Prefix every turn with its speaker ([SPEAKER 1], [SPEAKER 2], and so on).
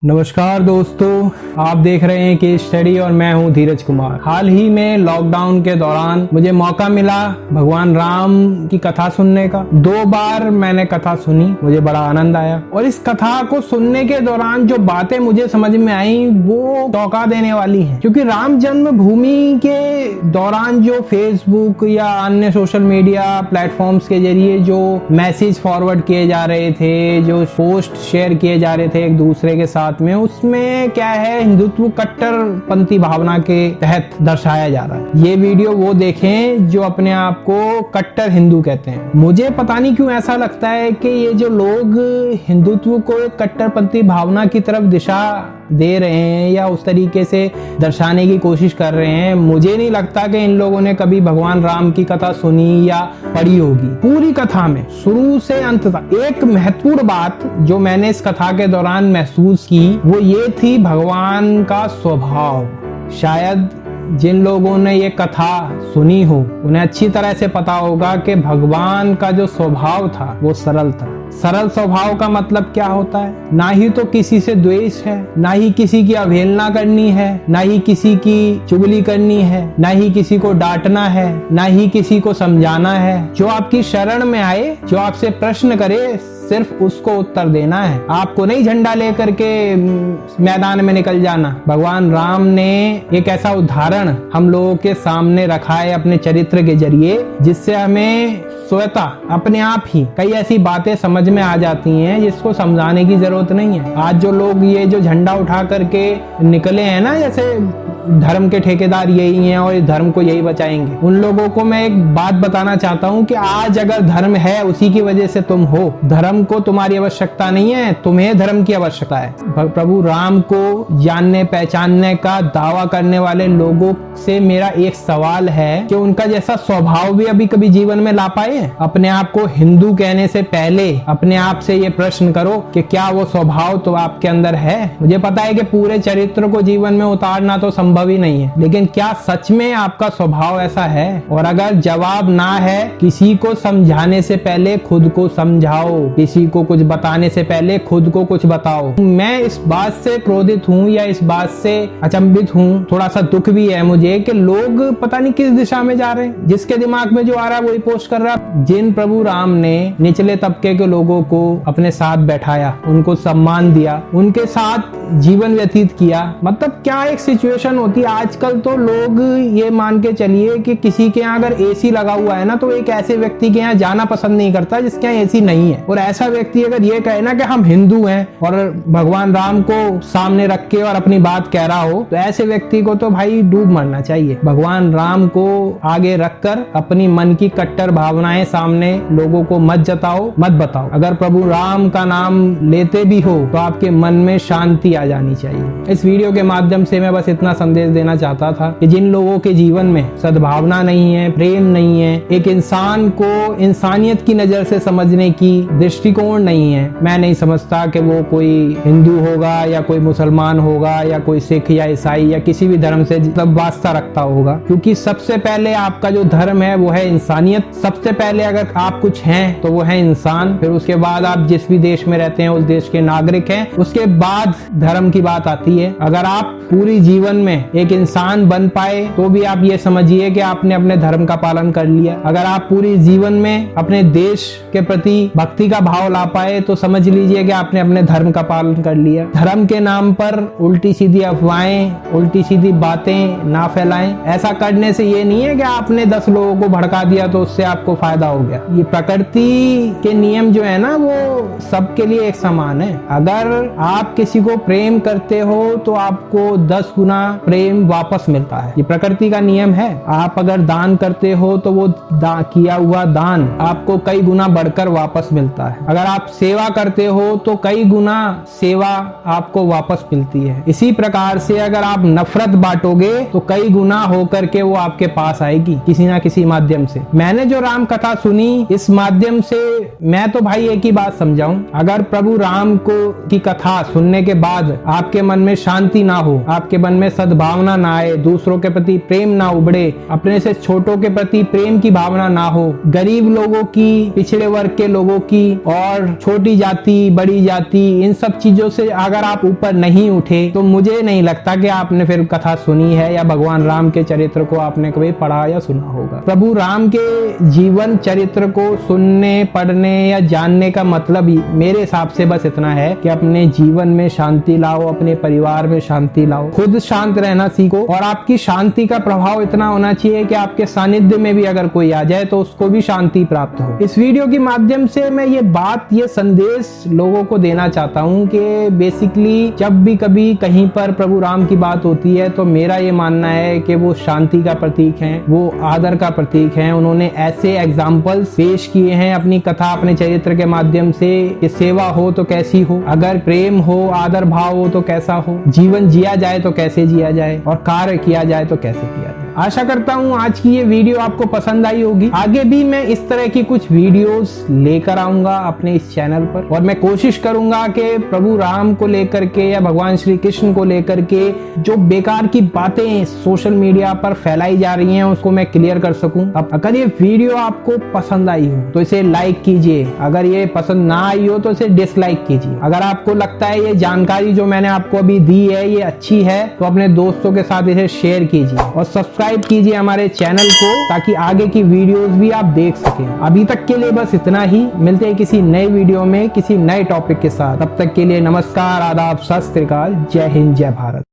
[SPEAKER 1] नमस्कार दोस्तों, आप देख रहे हैं केस स्टडी और मैं हूं धीरज कुमार। हाल ही में लॉकडाउन के दौरान मुझे मौका मिला भगवान राम की कथा सुनने का। 2 बार मैंने कथा सुनी, मुझे बड़ा आनंद आया और इस कथा को सुनने के दौरान जो बातें मुझे समझ में आई वो चौंका देने वाली हैं। क्योंकि राम जन्मभूमि के दौरान जो फेसबुक या अन्य सोशल मीडिया प्लेटफॉर्म्स के जरिए जो मैसेज फॉरवर्ड किए जा रहे थे, जो पोस्ट शेयर किए जा रहे थे एक दूसरे के साथ में, उसमें क्या है, हिंदुत्व कट्टरपंथी भावना के तहत दर्शाया जा रहा है। ये वीडियो वो देखें जो अपने आप को कट्टर हिंदू कहते हैं। मुझे पता नहीं क्यों ऐसा लगता है कि ये जो लोग हिंदुत्व को एक कट्टरपंथी भावना की तरफ दिशा दे रहे हैं या उस तरीके से दर्शाने की कोशिश कर रहे हैं, मुझे नहीं लगता कि इन लोगों ने कभी भगवान राम की कथा सुनी या पढ़ी होगी। पूरी कथा में शुरू से अंत तक एक महत्वपूर्ण बात जो मैंने इस कथा के दौरान महसूस की वो ये थी भगवान का स्वभाव। शायद जिन लोगों ने ये कथा सुनी हो उन्हें अच्छी तरह से पता होगा कि भगवान का जो स्वभाव था वो सरल था। सरल स्वभाव का मतलब क्या होता है? ना ही तो किसी से द्वेष है, ना ही किसी की अवहेलना करनी है, ना ही किसी की चुगली करनी है, ना ही किसी को डांटना है, ना ही किसी को समझाना है। जो आपकी शरण में आए, जो आपसे प्रश्न करे, सिर्फ उसको उत्तर देना है। आपको नहीं झंडा लेकर के मैदान में निकल जाना। भगवान राम ने एक ऐसा उदाहरण हम लोगों के सामने रखा है अपने चरित्र के जरिए, जिससे हमें स्वतः अपने आप ही कई ऐसी बातें समझ में आ जाती हैं जिसको समझाने की जरूरत नहीं है। आज जो लोग ये जो झंडा उठा करके निकले हैं ना, जैसे धर्म के ठेकेदार यही हैं और इस धर्म को यही बचाएंगे, उन लोगों को मैं एक बात बताना चाहता हूं कि आज अगर धर्म है उसी की वजह से तुम हो। धर्म को तुम्हारी आवश्यकता नहीं है, तुम्हें धर्म की आवश्यकता है। प्रभु राम को जानने पहचानने का दावा करने वाले लोगों से मेरा एक सवाल है कि उनका जैसा स्वभाव भी अभी कभी जीवन में ला पाए। अपने आप को हिंदू कहने से पहले अपने आप से ये प्रश्न करो कि क्या वो स्वभाव तो आपके अंदर है। मुझे पता है कि पूरे चरित्र को जीवन में उतारना तो संभव ही नहीं है, लेकिन क्या सच में आपका स्वभाव ऐसा है? और अगर जवाब ना है, किसी को समझाने से पहले खुद को समझाओ, किसी को कुछ बताने से पहले खुद को कुछ बताओ। मैं इस बात से क्रोधित हूँ या इस बात से अचंभित हूँ, थोड़ा सा दुख भी है मुझे कि लोग पता नहीं किस दिशा में जा रहे हैं। जिसके दिमाग में जो आ रहा है वही पोस्ट कर रहा है। जिन प्रभु राम ने निचले तबके के लोगों को अपने साथ बैठाया, उनको सम्मान दिया, उनके साथ जीवन व्यतीत किया, मतलब क्या एक सिचुएशन होती है। आजकल तो लोग ये मान के चलिए कि किसी के यहाँ अगर एसी लगा हुआ है ना, तो एक ऐसे व्यक्ति के यहाँ जाना पसंद नहीं करता जिसके यहाँ एसी नहीं है। और ऐसा व्यक्ति अगर ये कहे ना कि हम हिंदू हैं और भगवान राम को सामने रख के और अपनी बात कह रहा हो, तो ऐसे व्यक्ति को तो भाई डूब मरना चाहिए। भगवान राम को आगे रखकर अपनी मन की कट्टर भावनाएं सामने लोगों को मत जताओ, मत बताओ। अगर प्रभु राम का नाम लेते भी हो तो आपके मन में शांति आ जानी चाहिए। इस वीडियो के माध्यम से मैं बस इतना संदेश देना चाहता था कि जिन लोगों के जीवन में सद्भावना नहीं है, प्रेम नहीं है, एक इंसान को इंसानियत की नजर से समझने की दृष्टिकोण नहीं है, मैं नहीं समझता कि वो कोई हिंदू होगा या कोई मुसलमान होगा या कोई सिख या ईसाई या किसी भी धर्म से वास्ता रखता होगा। क्योंकि सबसे पहले आपका जो धर्म है वो है इंसानियत। सबसे पहले अगर आप कुछ हैं तो वो है इंसान, फिर उसके बाद आप जिस भी देश में रहते हैं उस देश के नागरिक हैं, उसके बाद धर्म की बात आती है। अगर आप पूरी जीवन में एक इंसान बन पाए तो भी आप ये समझिए कि आपने अपने धर्म का पालन कर लिया। अगर आप पूरी जीवन में अपने देश के प्रति भक्ति का भाव ला पाए तो समझ लीजिए कि आपने अपने धर्म का पालन कर लिया। धर्म के नाम पर उल्टी सीधी अफवाहें, उल्टी सीधी बातें ना फैलाएं। ऐसा करने से ये नहीं है कि आपने 10 लोगों को भड़का दिया तो उससे आपको फायदा हो गया। ये प्रकृति के नियम जो है ना वो सबके लिए एक समान है। अगर आप किसी को प्रेम करते हो तो आपको 10 गुना प्रेम वापस मिलता है। ये प्रकृति का नियम है। आप अगर दान करते हो तो वो किया हुआ दान आपको कई गुना बढ़कर वापस मिलता है। अगर आप सेवा करते हो तो कई गुना सेवा आपको वापस मिलती है। इसी प्रकार से अगर आप नफरत बांटोगे तो कई गुना होकर के वो आपके पास आएगी किसी ना किसी माध्यम से। मैंने जो राम कथा सुनी, इस माध्यम से मैं तो भाई एक ही बात समझाऊं, अगर प्रभु राम को की कथा सुनने के बाद आपके मन में शांति ना हो, आपके मन में सद्भाव सद्भावना ना आए, दूसरों के प्रति प्रेम ना उबड़े, अपने से छोटों के प्रति प्रेम की भावना ना हो, गरीब लोगों की, पिछड़े वर्ग के लोगों की और छोटी जाति बड़ी जाति इन सब चीजों से अगर आप ऊपर नहीं उठे तो मुझे नहीं लगता कि आपने फिर कथा सुनी है या भगवान राम के चरित्र को आपने कभी पढ़ा या सुना होगा। प्रभु राम के जीवन चरित्र को सुनने, पढ़ने या जानने का मतलब ही मेरे हिसाब से बस इतना है कि अपने जीवन में शांति लाओ, अपने परिवार में शांति लाओ, खुद शांत रहना सीखो और आपकी शांति का प्रभाव इतना होना चाहिए कि आपके सानिध्य में भी अगर कोई आ जाए तो उसको भी शांति प्राप्त हो। इस वीडियो के माध्यम से मैं ये संदेश लोगों को देना चाहता हूँ कि बेसिकली जब भी कभी कहीं पर प्रभु राम की बात होती है तो मेरा ये मानना है कि वो शांति का प्रतीक हैं, वो आदर का प्रतीक हैं। उन्होंने ऐसे एग्जाम्पल्स पेश किए हैं अपनी कथा, अपने चरित्र के माध्यम से कि सेवा हो तो कैसी हो, अगर प्रेम हो, आदर भाव हो तो कैसा हो, जीवन जिया जाए तो कैसे जिया जाए और कार्य किया जाए तो कैसे किया जाए। आशा करता हूँ आज की ये वीडियो आपको पसंद आई होगी। आगे भी मैं इस तरह की कुछ वीडियोस लेकर आऊंगा अपने इस चैनल पर और मैं कोशिश करूंगा कि प्रभु राम को लेकर के या भगवान श्री कृष्ण को लेकर के जो बेकार की बातें सोशल मीडिया पर फैलाई जा रही हैं उसको मैं क्लियर कर सकूं। अब अगर ये वीडियो आपको पसंद आई हो तो इसे लाइक कीजिए, अगर ये पसंद ना आई हो तो इसे डिसलाइक कीजिए। अगर आपको लगता है ये जानकारी जो मैंने आपको अभी दी है ये अच्छी है तो अपने दोस्तों के साथ इसे शेयर कीजिए और सब्सक्राइब कीजिए हमारे चैनल को ताकि आगे की वीडियोस भी आप देख सकें। अभी तक के लिए बस इतना ही, मिलते हैं किसी नए वीडियो में किसी नए टॉपिक के साथ। तब तक के लिए नमस्कार, आदाब, सत श्री अकाल, जय हिंद, जय भारत।